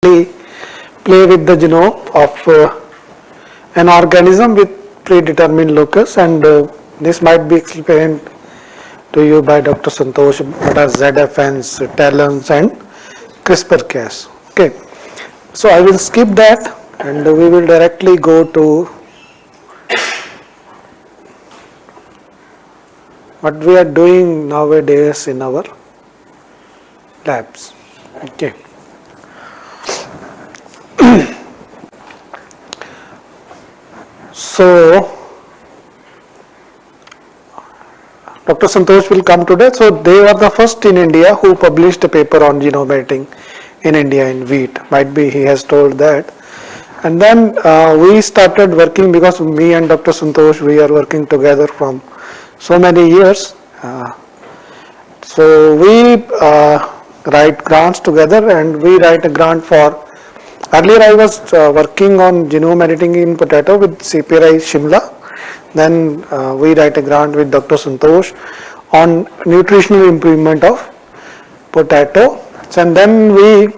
play with the genome of an organism with predetermined locus, and this might be explained to you by Dr. Santosh, what are ZFNs, talons and CRISPR-Cas. Okay, so I will skip that and we will directly go to what we are doing nowadays in our labs. Okay. So, Dr. Santosh will come today. So, they were the first in India who published a paper on genome editing in India in wheat. Might be he has told that. And then we started working, because me and Dr. Santosh, we are working together from so many years. So we write grants together, and we write a grant for, earlier I was working on genome editing in potato with CPRI Shimla. Then we write a grant with Dr. Santosh on nutritional improvement of potato. And then we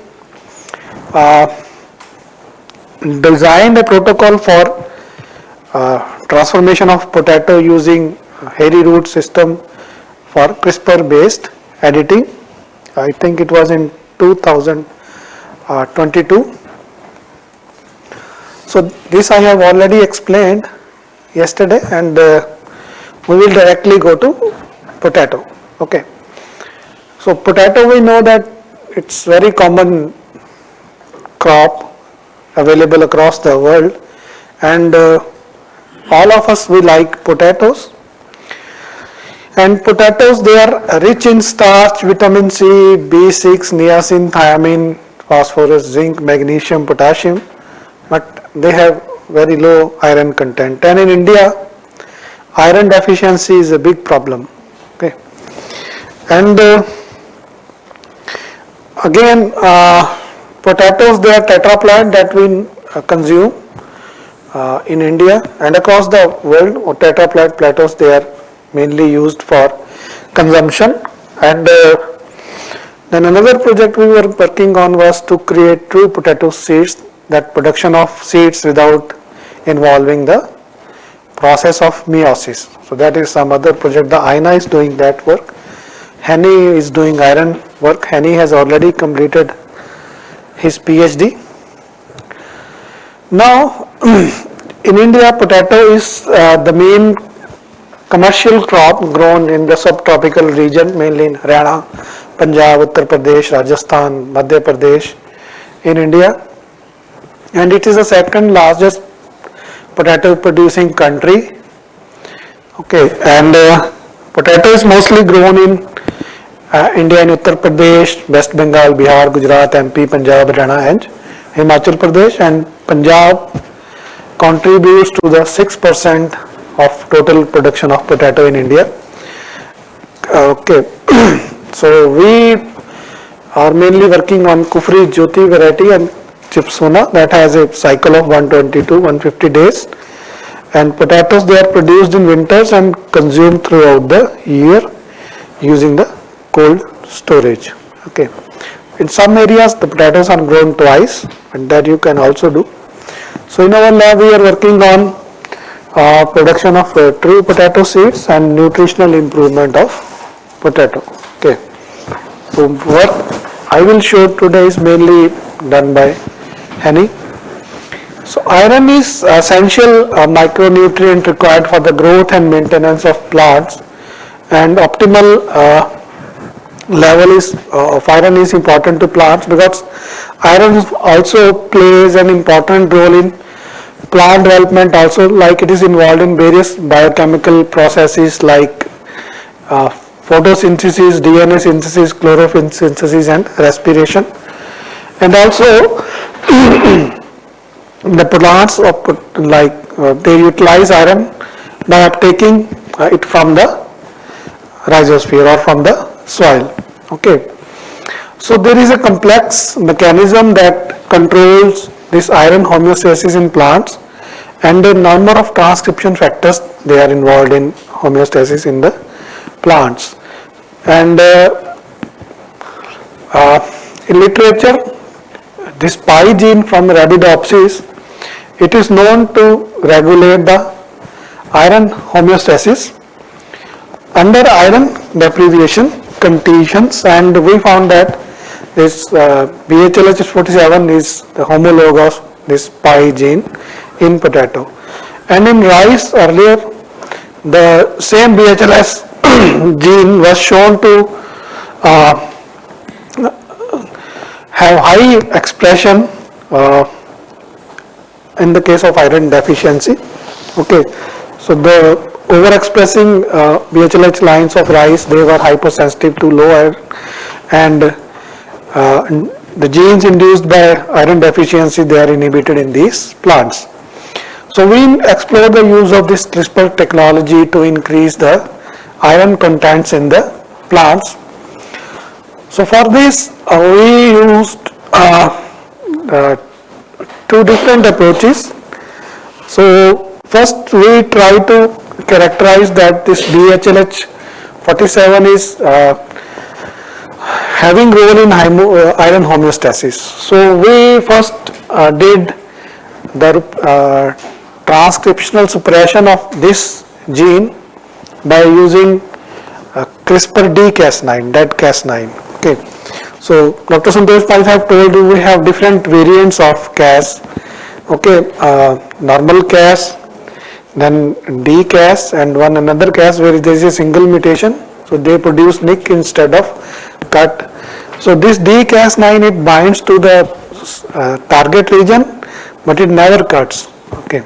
designed a protocol for transformation of potato using hairy root system for CRISPR based editing. I think it was in 2022. So this I have already explained yesterday, and we will directly go to potato. Okay. So potato, we know that it's very common crop available across the world, and all of us, we like potatoes. And potatoes, they are rich in starch, vitamin C, B6, niacin, thiamine, phosphorus, zinc, magnesium, potassium, but they have very low iron content. And in India, iron deficiency is a big problem. Okay. And again, potatoes, they are tetraploid that we consume in India, and across the world, tetraploid potatoes, they are mainly used for consumption. And then another project we were working on was to create true potato seeds, that production of seeds without involving the process of meiosis. So that is some other project. The INA is doing that work. Henny is doing iron work. Henny has already completed his PhD. Now, in India, potato is the main commercial crop grown in the subtropical region, mainly in Haryana, Punjab, Uttar Pradesh, Rajasthan, Madhya Pradesh in India. And it is the second largest potato producing country. Okay, and potato is mostly grown in India in Uttar Pradesh, West Bengal, Bihar, Gujarat, MP, Punjab, Haryana and Himachal Pradesh, and Punjab contributes to the 6% of total production of potato in India. Okay, so we are mainly working on Kufri Jyoti variety and Chipsona that has a cycle of 120 to 150 days. And potatoes, they are produced in winters and consumed throughout the year using the cold storage. Okay, in some areas the potatoes are grown twice, and that you can also do. So in our lab we are working on production of true potato seeds and nutritional improvement of potato. Okay, so what I will show today is mainly done by Henny. So iron is essential micronutrient required for the growth and maintenance of plants, and optimal level of iron is important to plants, because iron also plays an important role in plant development also, like it is involved in various biochemical processes like photosynthesis, DNA synthesis, chlorophyll synthesis and respiration. And also the plants they utilize iron by uptaking it from the rhizosphere or from the soil. Okay, so there is a complex mechanism that controls this iron homeostasis in plants, and a number of transcription factors, they are involved in homeostasis in the plants. And in literature, this pi gene from Arabidopsis, it is known to regulate the iron homeostasis under iron deprivation conditions, and we found that this BHLH47 is the homologue of this pi gene in potato. And in rice earlier, the same BHLS gene was shown to have high expression in the case of iron deficiency. Okay, so the overexpressing BHLH lines of rice, they were hypersensitive to low iron, and the genes induced by iron deficiency, they are inhibited in these plants. So we explore the use of this CRISPR technology to increase the iron contents in the plants. So for this we used two different approaches. So first we try to characterize that this BHLH47 is having role in iron homeostasis. So we first did the transcriptional suppression of this gene by using CRISPR-D-Cas9, dead Cas9. Okay. So Dr. Santosh Pai have told you we have different variants of Cas. Okay, normal Cas, then D-Cas, and one another Cas where there is a single mutation. So they produce nick instead of cut. So this D-Cas9, it binds to the target region, but it never cuts. Okay.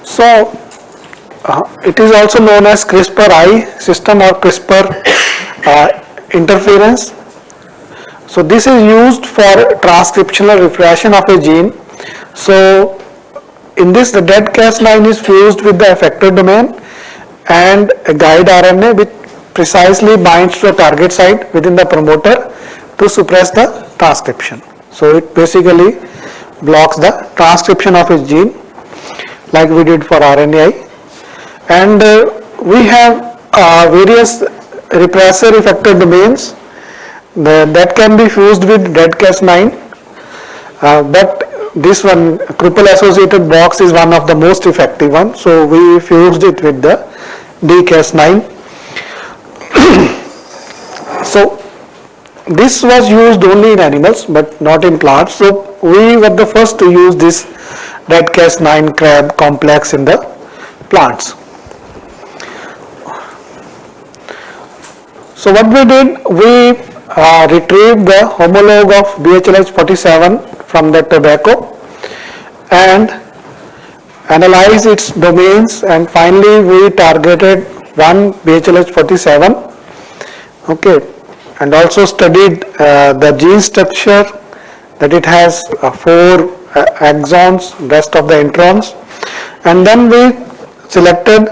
So it is also known as CRISPR-I system or CRISPR interference. So this is used for transcriptional repression of a gene. So in this, the dead Cas9 is fused with the effector domain and a guide RNA which precisely binds to a target site within the promoter to suppress the transcription. So it basically blocks the transcription of a gene like we did for RNAi. And we have various repressor effector domains that can be fused with dead Cas9, but this one, triple associated box, is one of the most effective ones. So we fused it with the D-Cas9. So this was used only in animals but not in plants. So we were the first to use this dead Cas9 crab complex in the plants. So what we did, we retrieved the homologue of BHLH47 from the tobacco and analyzed its domains, and finally we targeted one BHLH47. Okay, and also studied the gene structure, that it has 4 axons, rest of the introns, and then we selected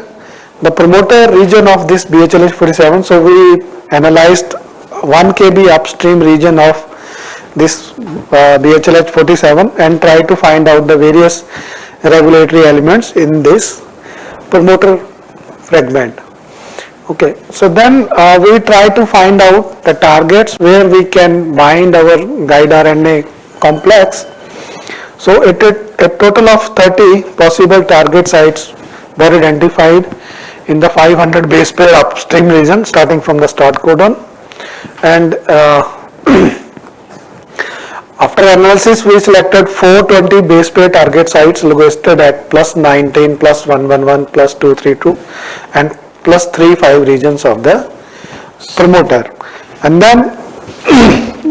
the promoter region of this BHLH47. So we analyzed 1 kb upstream region of this BHLH47 and tried to find out the various regulatory elements in this promoter fragment. Okay, so then we try to find out the targets where we can bind our guide RNA complex. So a total of 30 possible target sites were identified in the 500 base pair upstream region starting from the start codon, and after analysis we selected 420 base pair target sites located at +19, +111, +232 and +35 regions of the promoter, and then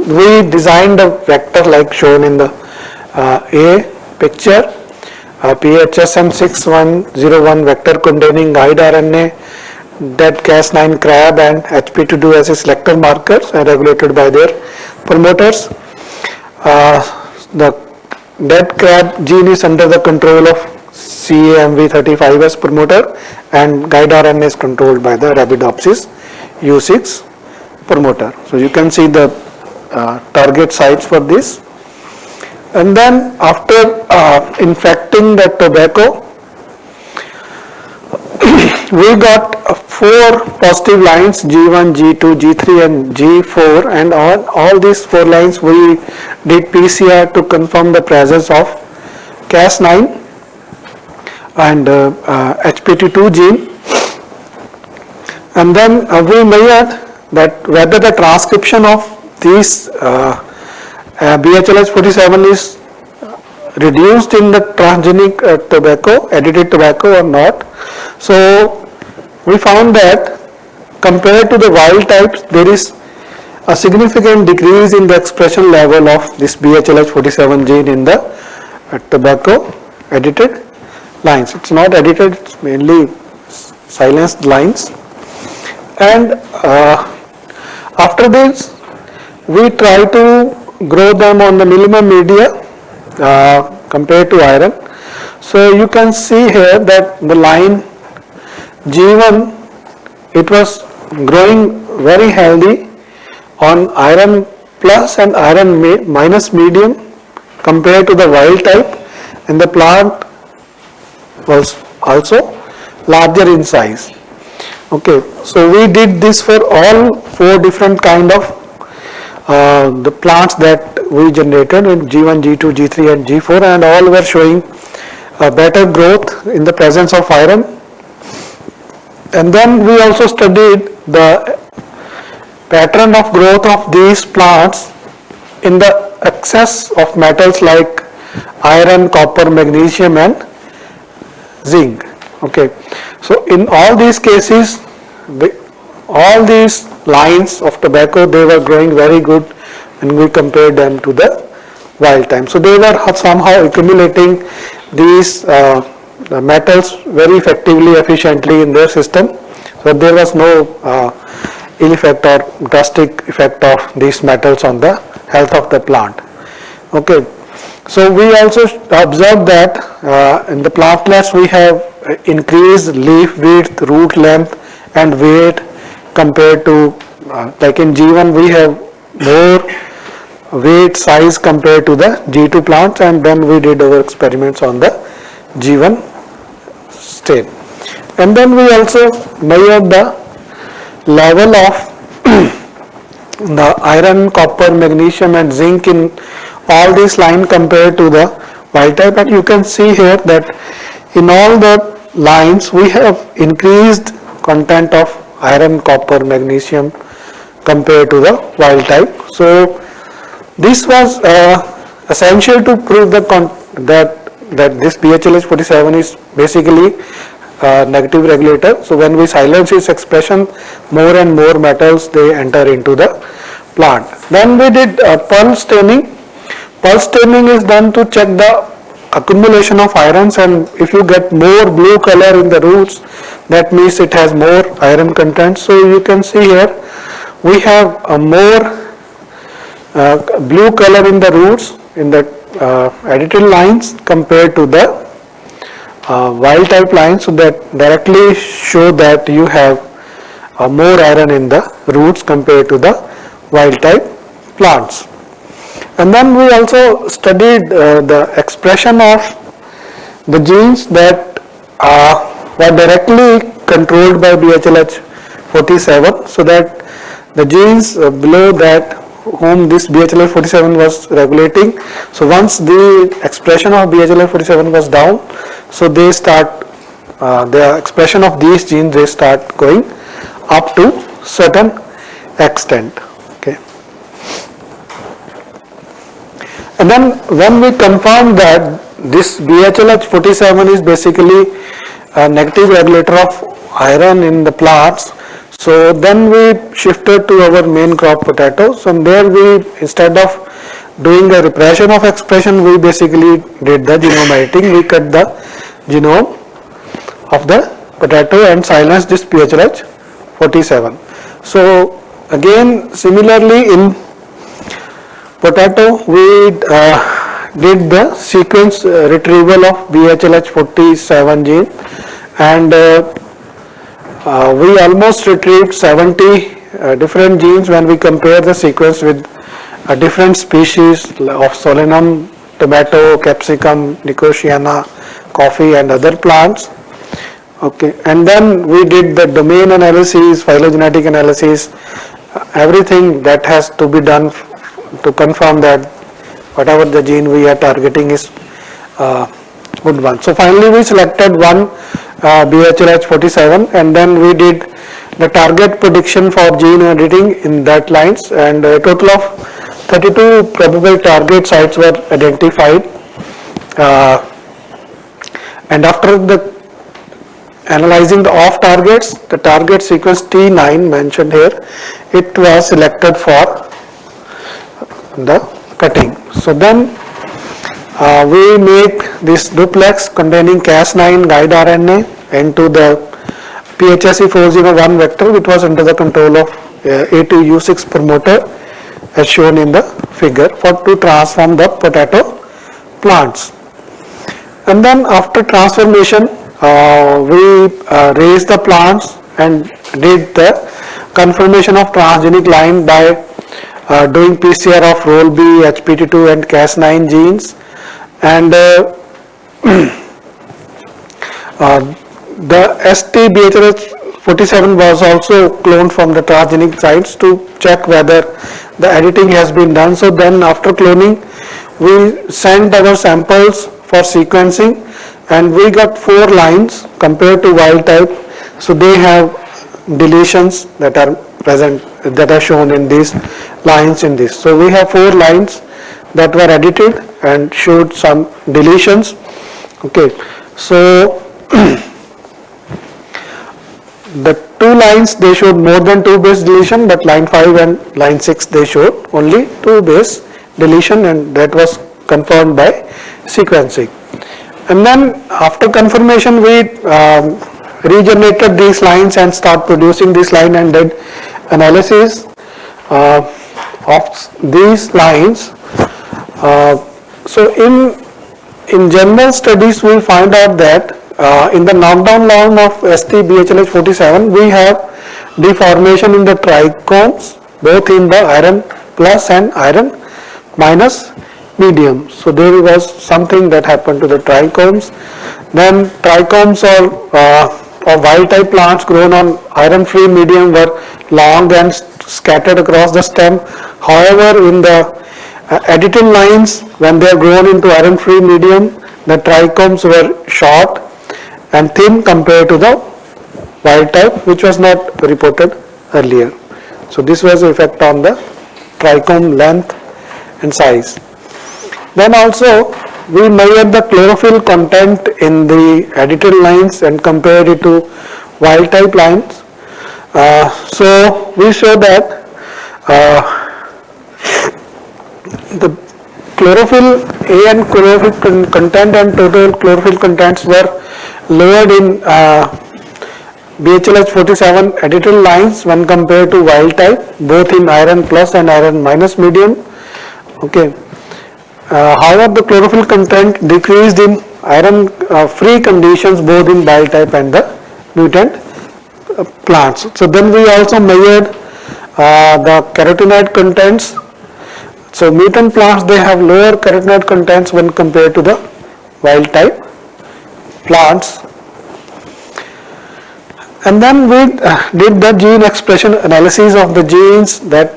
we designed a vector like shown in the A picture, PHSM6101 vector containing guide RNA, dead Cas9 crab and HP22 as a selector markers and regulated by their promoters. The dead crab gene is under the control of CAMV35S promoter, and guide RNA is controlled by the Arabidopsis U6 promoter. So you can see the target sites for this. And then after infecting the tobacco, we got four positive lines G1, G2, G3 and G4, and on all these four lines we did PCR to confirm the presence of Cas9 and HPT2 gene, and then we measured that whether the transcription of these BHLH47 is reduced in the transgenic tobacco, edited tobacco or not. So we found that compared to the wild types, there is a significant decrease in the expression level of this BHLH47 gene in the tobacco edited lines. It's not edited, it's mainly silenced lines. And after this, we try to grow them on the minimum media compared to iron. So you can see here that the line G1, it was growing very healthy on iron plus and iron minus medium compared to the wild type, and the plant was also larger in size. Okay, so we did this for all four different kind of the plants that we generated in G1, G2, G3 and G4, and all were showing better growth in the presence of iron. And then we also studied the pattern of growth of these plants in the excess of metals like iron, copper, magnesium and zinc. Okay, so in all these cases, all these lines of tobacco, they were growing very good when we compared them to the wild type. So they were somehow accumulating these metals very effectively, efficiently in their system. So there was no ill effect or drastic effect of these metals on the health of the plant. Okay, so we also observed that in the plantlets we have increased leaf width, root length and weight compared to like in G1 we have more weight size compared to the G2 plants, and then we did our experiments on the G1 state. And then we also measured the level of the iron, copper, magnesium and zinc in all these lines compared to the wild type, and you can see here that in all the lines we have increased content of iron, copper, magnesium compared to the wild type. So this was essential to prove that this BHLH47 is basically negative regulator. So when we silence its expression, more and more metals they enter into the plant. Then we did pulse staining. Pulse staining is done to check the accumulation of irons, and if you get more blue color in the roots, that means it has more iron content. So you can see here we have a more blue color in the roots in the edited lines compared to the wild type lines, so that directly show that you have more iron in the roots compared to the wild type plants. And then we also studied the expression of the genes that were directly controlled by BHLH47, so that the genes below that whom this BHLH47 was regulating, so once the expression of BHLH47 was down, so they start the expression of these genes, they start going up to certain extent. Okay. And then when we confirm that this BHLH47 is basically a negative regulator of iron in the plants, so then we shifted to our main crop potatoes, and there we, instead of doing the repression of expression, we basically did the genome editing. We cut the genome of the potato and silenced this BHLH47. So again, similarly in potato we did the sequence retrieval of BHLH47 gene, and we almost retrieved 70 different genes when we compare the sequence with different species of solanum, tomato, capsicum, nicotiana, coffee and other plants. Okay, and then we did the domain analysis, phylogenetic analysis, everything that has to be done to confirm that whatever the gene we are targeting is good one. So finally we selected one BHLH47, and then we did the target prediction for gene editing in that lines, and a total of 32 probable target sites were identified. And after the analyzing the off targets, the target sequence T9 mentioned here, it was selected for the cutting. So then we make this duplex containing Cas9 guide RNA into the PHSE401 vector, which was under the control of A2U6 promoter as shown in the figure to transform the potato plants. And then after transformation, we raised the plants and did the confirmation of transgenic line by doing PCR of role B, HPT2 and Cas9 genes, and the ST-BHLH47 was also cloned from the transgenic sites to check whether the editing has been done. So then after cloning, we sent our samples for sequencing, and we got 4 lines compared to wild type. So they have deletions that are present, that are shown in these lines in this. So we have 4 lines that were edited and showed some deletions. Okay, so the 2 lines they showed more than 2 base deletion, but line 5 and line 6 they showed only 2 base deletion, and that was confirmed by sequencing. And then after confirmation, we regenerated these lines and start producing this line and did analysis of these lines. So in general studies, we find out that in the knockdown line of ST-BHLH47, we have deformation in the trichomes, both in the iron plus and iron minus medium. So there was something that happened to the trichomes. Then trichomes of wild type plants grown on iron free medium were long and scattered across the stem. However, in the edited lines, when they are grown into iron free medium, the trichomes were short and thin compared to the wild type, which was not reported earlier. So this was the effect on the trichome length and size. Then also we measured the chlorophyll content in the edited lines and compared it to wild type lines. So we show that the chlorophyll A and chlorophyll content and total chlorophyll contents were lowered in BHLH47 edited lines when compared to wild type, both in iron plus and iron minus medium. Okay. However, the chlorophyll content decreased in iron free conditions both in wild type and the mutant plants. So then we also measured the carotenoid contents. So mutant plants, they have lower carotenoid contents when compared to the wild type plants. And then we did the gene expression analysis of the genes that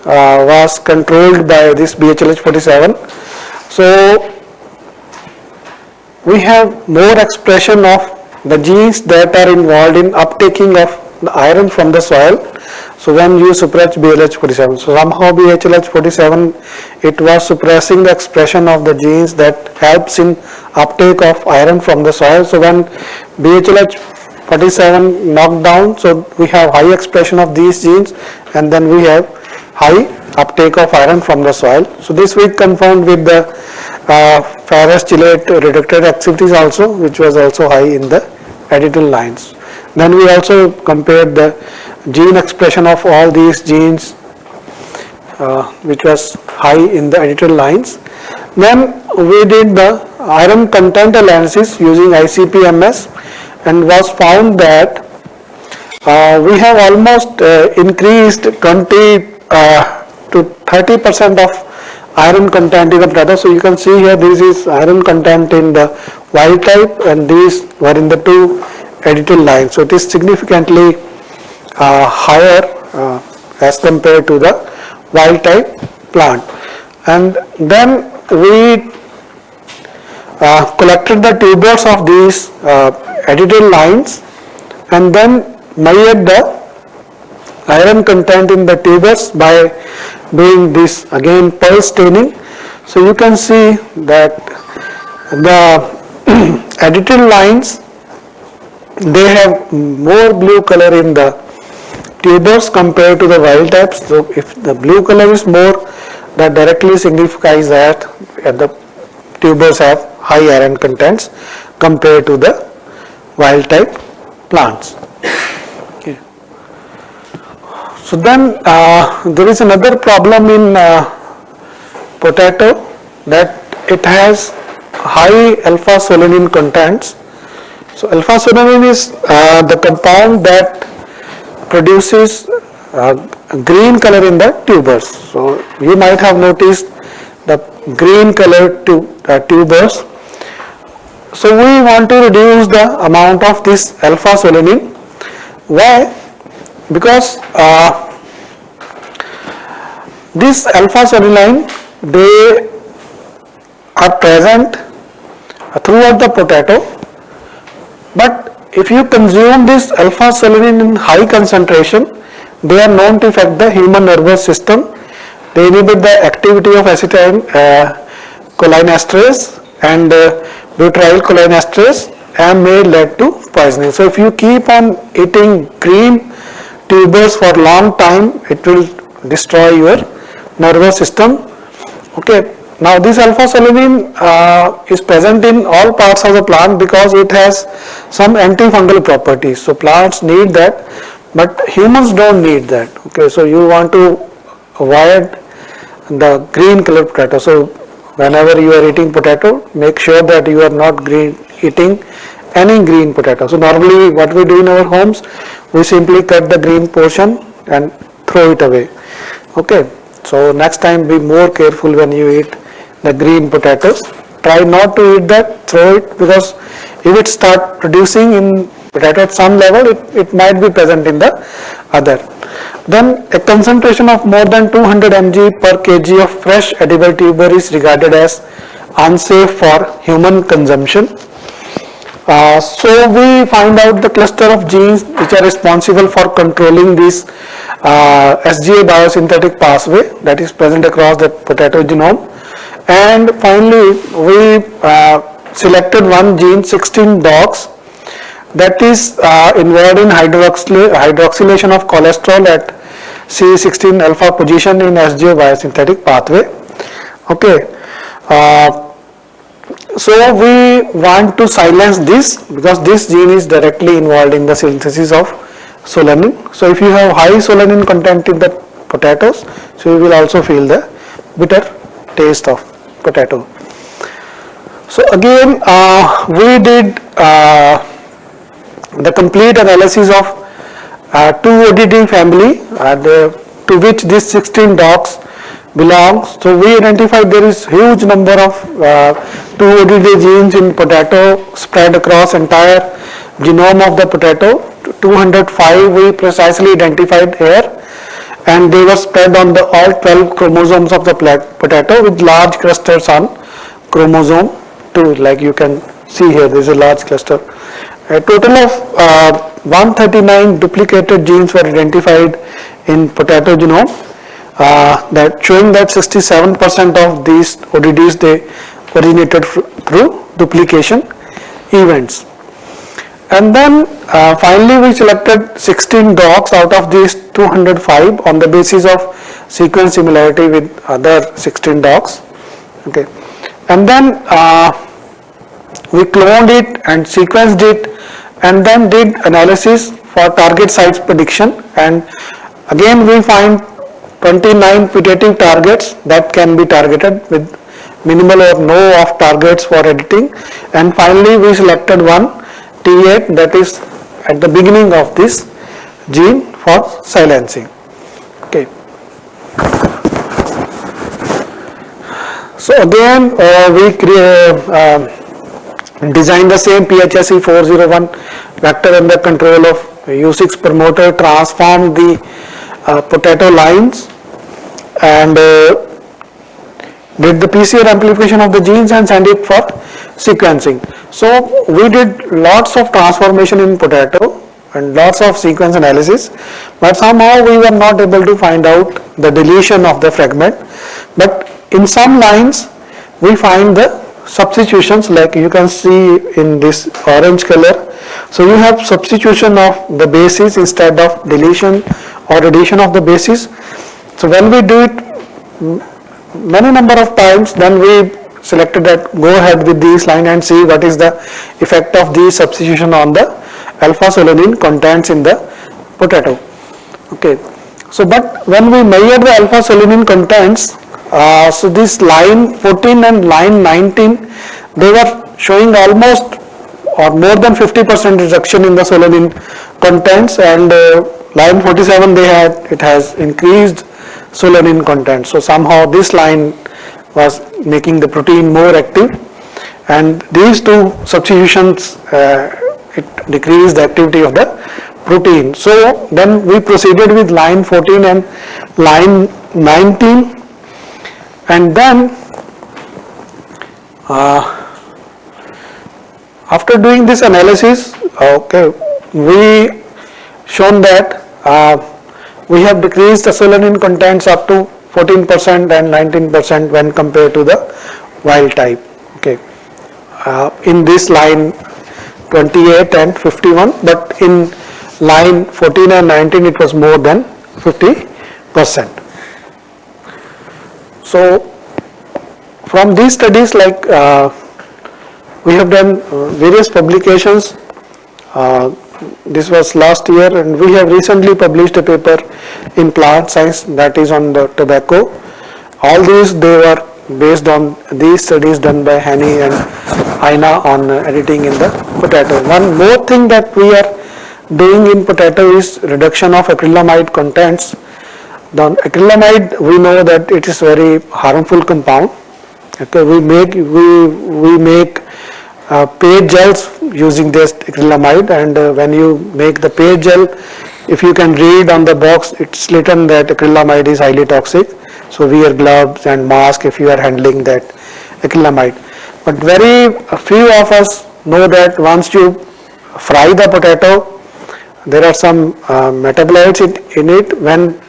was controlled by this BHLH47. So we have more expression of the genes that are involved in uptaking of the iron from the soil. So when you suppress BHLH47, so somehow BHLH47, it was suppressing the expression of the genes that helps in uptake of iron from the soil. So when BHLH47 knocked down, so we have high expression of these genes, and then we have high uptake of iron from the soil. So this we confirmed with the ferrous chelate reductase activities also, which was also high in the edited lines. Then we also compared the gene expression of all these genes, which was high in the edited lines. Then we did the iron content analysis using ICP-MS, and was found that we have almost increased 20 to 30% of iron content in the potato. So you can see here, this is iron content in the wild type, and these were in the 2 edited line. So it is significantly higher as compared to the wild type plant. And then we collected the tubers of these edited lines and then measured the iron content in the tubers by doing this again pulse staining. So you can see that the edited lines, they have more blue color in the tubers compared to the wild types. So if the blue color is more, that directly signifies that the tubers have high iron contents compared to the wild type plants. Okay. So then there is another problem in potato, that it has high alpha solanine contents. So alpha solanine is the compound that produces green color in the tubers. So you might have noticed the green colored tubers. So we want to reduce the amount of this alpha solanine. Why? Because this alpha solanine, they are present throughout the potato, but if you consume this alpha solanine in high concentration, they are known to affect the human nervous system. They inhibit the activity of acetylcholinesterase and butyrylcholinesterase and may lead to poisoning. So if you keep on eating green tubers for long time, it will destroy your nervous system. Okay. Now this alpha solanine is present in all parts of the plant because it has some antifungal properties. So plants need that, but humans don't need that. Okay, so you want to avoid the green colored potato. So whenever you are eating potato, make sure that you are not eating any green potato. So normally what we do in our homes, we simply cut the green portion and throw it away. Okay, so next time be more careful when you eat the green potatoes. Try not to eat that, throw it, because if it start producing in potato at some level, it might be present in the other. Then a concentration of more than 200 mg per kg of fresh edible tuber is regarded as unsafe for human consumption. So we find out the cluster of genes which are responsible for controlling this SGA biosynthetic pathway that is present across the potato genome. And finally, we selected one gene, 16 DOX, that is involved in hydroxylation of cholesterol at C16 alpha position in SGA biosynthetic pathway. Okay. So we want to silence this because this gene is directly involved in the synthesis of solanine. So if you have high solanine content in the potatoes, so you will also feel the bitter taste of potato. So again we did the complete analysis of 2 ODD family to which this 16 DOX belongs. So we identified there is huge number of 2 ODD genes in potato spread across entire genome of the potato. 205 we precisely identified here, and they were spread on the all 12 chromosomes of the potato with large clusters on chromosome 2, like you can see here. There is a large cluster. A total of 139 duplicated genes were identified in potato genome, that showing that 67% of these ODDs they originated through duplication events. And then finally we selected 16 DOX out of these 205 on the basis of sequence similarity with other 16 DOX. Okay, and then we cloned it and sequenced it and then did analysis for target sites prediction, and again we find 29 putative targets that can be targeted with minimal or no off targets for editing, and finally we selected one T8 that is at the beginning of this gene for silencing. Okay. So again we Design the same PHSE 401 vector under control of U6 promoter, transform the potato lines, and did the PCR amplification of the genes and send it for sequencing. So we did lots of transformation in potato and lots of sequence analysis, but somehow we were not able to find out the deletion of the fragment. But in some lines we find the substitutions, like you can see in this orange color. So you have substitution of the bases instead of deletion or addition of the bases. So when we do it many number of times, then we selected that go ahead with this line and see what is the effect of the substitution on the alpha solanine contents in the potato. Okay, so but when we measure the alpha solanine contents, so this line 14 and line 19, they were showing almost or more than 50% reduction in the solanine contents, and line 47 it has increased solanine content. So somehow this line was making the protein more active, and these two substitutions it decreased the activity of the protein. So then we proceeded with line 14 and line 19, and then after doing this analysis, we shown that we have decreased the solanine contents up to 14% and 19% when compared to the wild type. Okay, in this line 28 and 51, but in line 14 and 19 it was more than 50%. So from these studies, like we have done various publications. This was last year, and we have recently published a paper in Plant Science that is on the tobacco. All these, they were based on these studies done by Hani and Aina on editing in the potato. One more thing that we are doing in potato is reduction of acrylamide contents. The acrylamide, we know that it is very harmful compound. Okay, we make paste gels using this acrylamide, and when you make the paste gel, if you can read on the box, it's written that acrylamide is highly toxic. So wear gloves and mask if you are handling that acrylamide. But very few of us know that once you fry the potato, there are some metabolites in it. When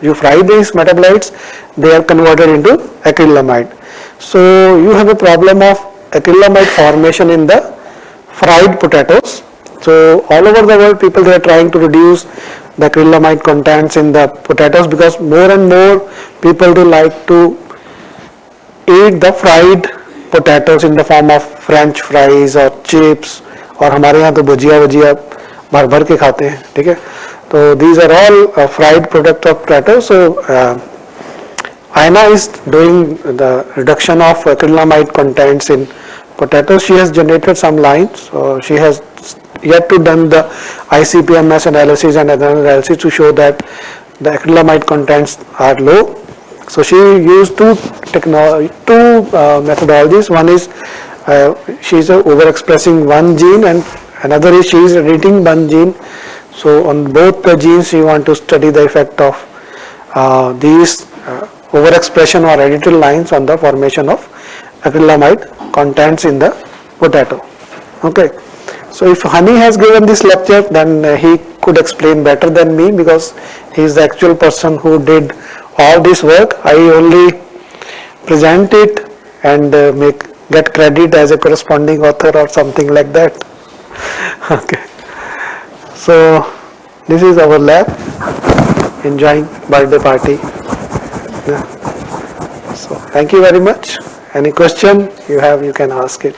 you fry these metabolites, they are converted into acrylamide. So you have a problem of acrylamide formation in the fried potatoes. So all over the world, people, they are trying to reduce the acrylamide contents in the potatoes, because more and more people do like to eat the fried potatoes in the form of French fries or chips, और हमारे यहाँ तो भुजिया वजिया भर भर के खाते हैं, ठीक है. So these are all fried product of potato. So Aina is doing the reduction of acrylamide contents in potatoes. She has generated some lines. She has yet to done the ICP-MS analysis and other analysis to show that the acrylamide contents are low. So she used two methodologies. One is she is overexpressing one gene, and another is she is editing one gene. So on both the genes, she want to study the effect of these overexpression or edited lines on the formation of acrylamide contents in the potato. Okay. So if Hani has given this lecture, then he could explain better than me, because he is the actual person who did all this work. I only present it and get credit as a corresponding author or something like that. Okay. So this is our lab, enjoying birthday party. Yeah. So thank you very much. Any question you have, you can ask it.